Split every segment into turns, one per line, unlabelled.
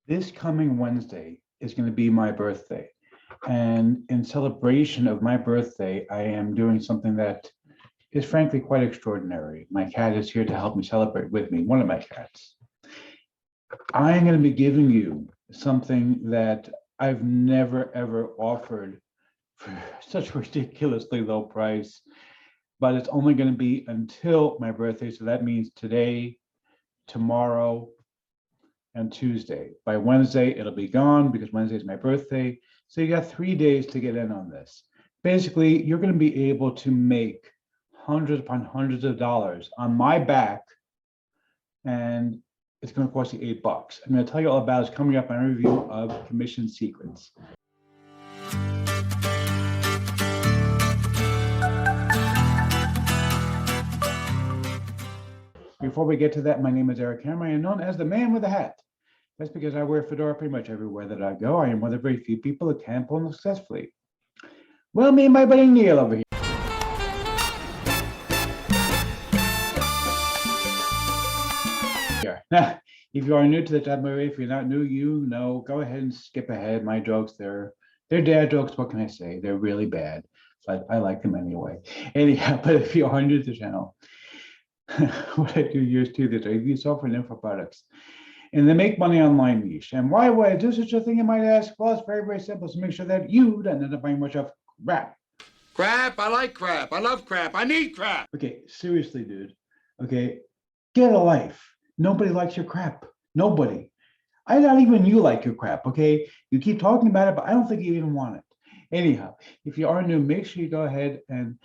This coming Wednesday is going to be my birthday. And in celebration of my birthday, I am doing something that is frankly quite extraordinary. My cat is here to help me celebrate with me, one of my cats. I am going to be giving you something that I've never ever offered for such a ridiculously low price, but it's only going to be until my birthday. So that means today, tomorrow, and Tuesday. By Wednesday, it'll be gone because Wednesday is my birthday. So you got 3 days to get in on this. Basically, you're going to be able to make hundreds upon hundreds of dollars on my back, and it's going to cost you $8. I'm going to tell you all about it coming up on a review of Commission Secrets. Before we get to that, my name is Eric Hammer. I am known as the man with the hat. That's because I wear a fedora pretty much everywhere that I go. I am one of the very few people that can pull them successfully. Well, me and my buddy Neil over here. Now, if you are new to the job, if you're not new, you know, go ahead and skip ahead. My jokes, they're dad jokes. What can I say? They're really bad, but I like them anyway. Anyhow, but if you are new to the channel, what I do years too, that I review software and info products in the make money online niche. And why would I do such a thing, you might ask? Well, it's very, very simple. To make sure that you don't end up buying much of crap.
Crap, I like crap. I love crap. I need crap.
Okay, seriously, dude. Okay, get a life. Nobody likes your crap. Nobody. I not even you like your crap, okay? You keep talking about it, but I don't think you even want it. Anyhow, if you are new, make sure you go ahead and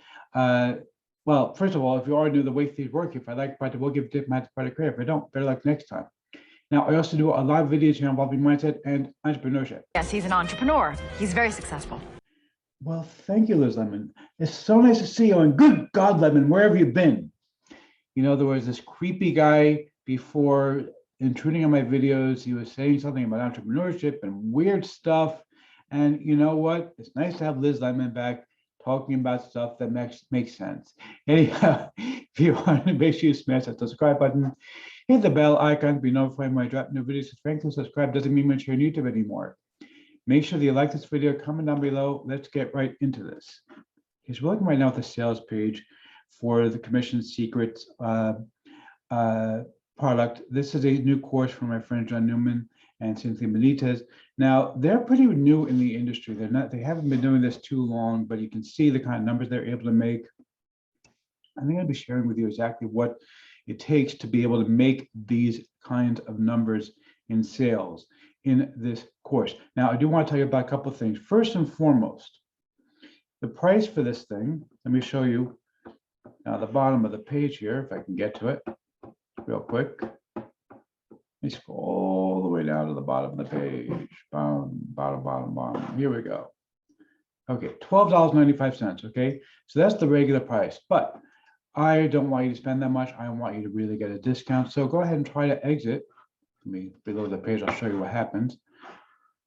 well, first of all, if you are new, the way things work, if I like product, we'll give Dick Matt product credit. If I don't, better luck next time. Now, I also do a lot of videos here involving mindset and entrepreneurship.
Yes, he's an entrepreneur. He's very successful.
Well, thank you, Liz Lemon. It's so nice to see you, and good God, Lemon, where have you been? You know, there was this creepy guy before intruding on my videos. He was saying something about entrepreneurship and weird stuff. And you know what? It's nice to have Liz Lemon back talking about stuff that makes sense. Anyhow, if you want to make sure you smash that subscribe button, hit the bell icon to be notified when I drop new videos. Frankly, subscribe doesn't mean much here on YouTube anymore. Make sure that you like this video, comment down below. Let's get right into this. Because we're looking right now at the sales page for the Commission Secrets product. This is a new course from my friend John Newman and Cynthia Benitez. Now, they're pretty new in the industry. They haven't been doing this too long, but you can see the kind of numbers they're able to make. I think I'll be sharing with you exactly what it takes to be able to make these kinds of numbers in sales in this course. Now, I do want to tell you about a couple of things. First and foremost, the price for this thing, let me show you now the bottom of the page here, if I can get to it real quick. Let me scroll all the way down to the bottom of the page. Bottom. Here we go. Okay, $12.95, okay? So that's the regular price, but I don't want you to spend that much. I want you to really get a discount. So go ahead and try to exit. Let me below the page, I'll show you what happens.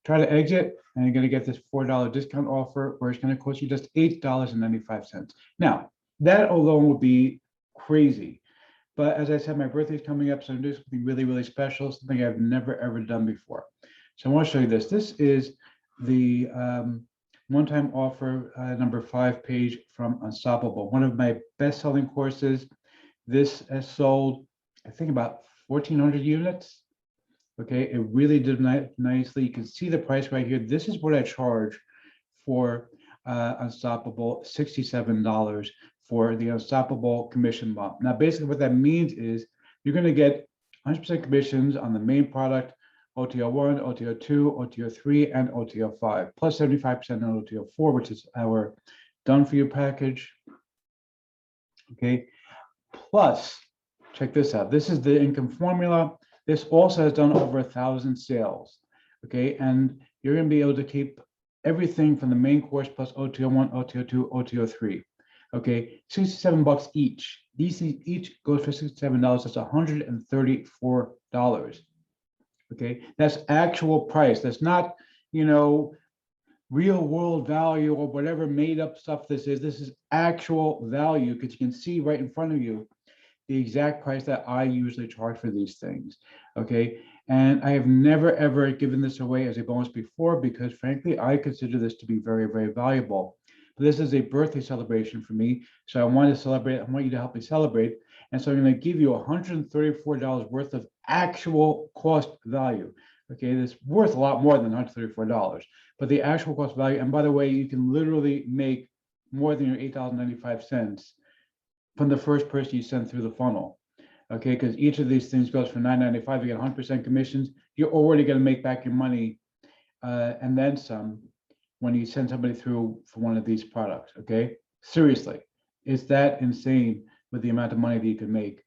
Try to exit, and you're going to get this $4 discount offer, where it's going to cost you just $8.95. Now, that alone would be crazy. But as I said, my birthday is coming up, so I'm doing something really, really special, something I've never, ever done before. So I want to show you this. This is the one-time offer number 5 page from Unstoppable, one of my best-selling courses. This has sold, I think, about 1,400 units. Okay, it really did nicely. You can see the price right here. This is what I charge for Unstoppable, $67 for the Unstoppable commission bump. Now, basically what that means is you're going to get 100% commissions on the main product, OTO1, OTO2, OTO3, and OTO5, plus 75% on OTO4, which is our done for you package. Okay, plus, check this out. This is the income formula. This also has done over 1,000 sales. Okay, and you're going to be able to keep everything from the main course plus OTO1, OTO2, OTO3. Okay, $67 each. These each goes for $67. That's $134. Okay, that's actual price. That's not, you know, real world value or whatever made up stuff this is. This is actual value, because you can see right in front of you the exact price that I usually charge for these things. Okay, And I have never, ever given this away as a bonus before because frankly, I consider this to be very, very valuable. But this is a birthday celebration for me. So I want to celebrate. I want you to help me celebrate. And so I'm going to give you $134 worth of actual cost value. Okay, that's worth a lot more than $134, but the actual cost value. And by the way, you can literally make more than your $8.95 from the first person you send through the funnel. Okay, because each of these things goes for $9.95. You get 100% commissions. You're already going to make back your money and then some when you send somebody through for one of these products. Okay, seriously, it's that insane with the amount of money that you can make.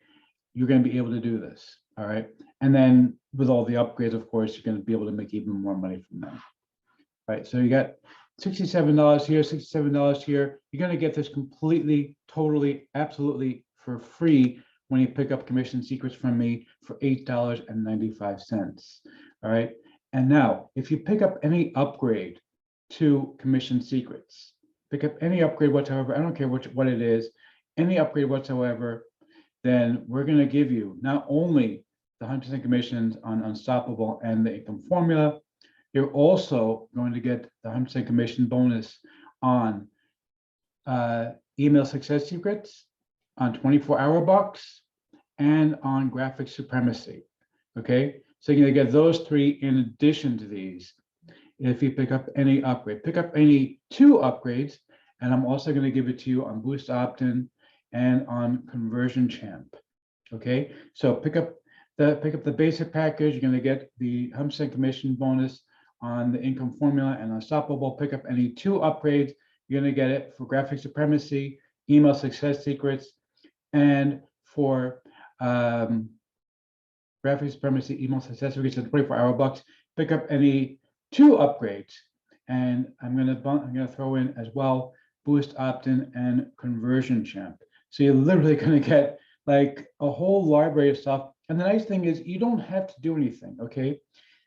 You're going to be able to do this. All right, and then with all the upgrades, of course, you're going to be able to make even more money from them. All right, so you got $67 here, $67 here. You're going to get this completely, totally, absolutely for free when you pick up Commission Secrets from me for $8.95. All right. And now, if you pick up any upgrade to Commission Secrets, pick up any upgrade whatsoever, I don't care what it is, any upgrade whatsoever, then we're going to give you not only the 100% commissions on Unstoppable and the income formula, you're also going to get the 100% commission bonus on email success secrets, on 24-hour bucks, and on graphic supremacy. Okay, so you're going to get those three in addition to these if you pick up any upgrade. Pick up any 2 upgrades, and I'm also going to give it to you on Boost Opt-in and on Conversion Champ. Okay, so pick up the basic package. You're going to get the 100% commission bonus on the income formula and Unstoppable. Pick up any 2 upgrades. You're going to get it for graphic supremacy, email success secrets, and for graphic supremacy, email success secrets, and 24-hour bucks. Pick up any 2 upgrades, and I'm going to throw in as well Boost Opt-in and Conversion Champ. So you're literally going to get like a whole library of stuff. And the nice thing is you don't have to do anything. Okay,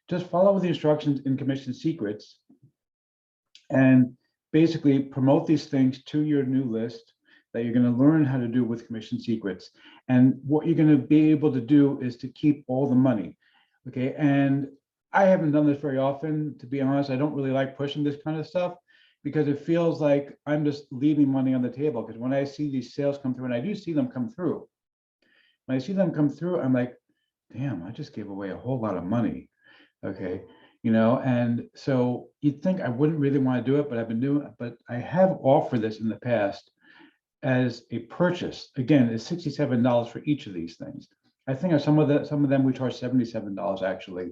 just follow the instructions in Commission Secrets and basically promote these things to your new list that you're going to learn how to do with Commission Secrets. And what you're going to be able to do is to keep all the money. Okay, and I haven't done this very often, to be honest. I don't really like pushing this kind of stuff because it feels like I'm just leaving money on the table. Because when I see these sales come through, and I do see them come through, when I see them come through, I'm like, damn, I just gave away a whole lot of money. Okay, you know, and so you'd think I wouldn't really want to do it, but I've been doing it. But I have offered this in the past as a purchase. Again, it's $67 for each of these things. I think some of them we charge $77 actually.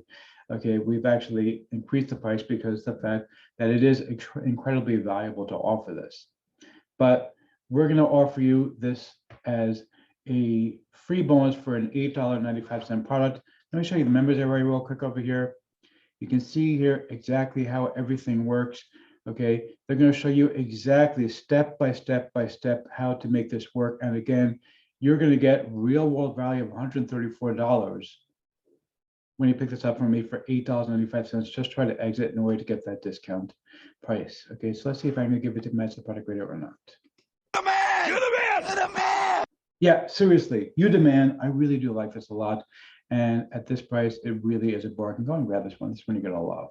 Okay, we've actually increased the price because the fact that it is incredibly valuable to offer this. But we're going to offer you this as a free bonus for an $8.95 product. Let me show you the members area real quick over here. You can see here exactly how everything works. Okay, they're going to show you exactly step by step how to make this work. And again, you're going to get real world value of $134 when you pick this up from me for $8.95. Just try to exit in order to get that discount price. Okay, so let's see if I'm going to give it to match the product rater or not.
The man! You're the man! You're the man!
Yeah, seriously, you demand. I really do like this a lot. And at this price, it really is a bargain. Go and grab this one. This one you're going to love.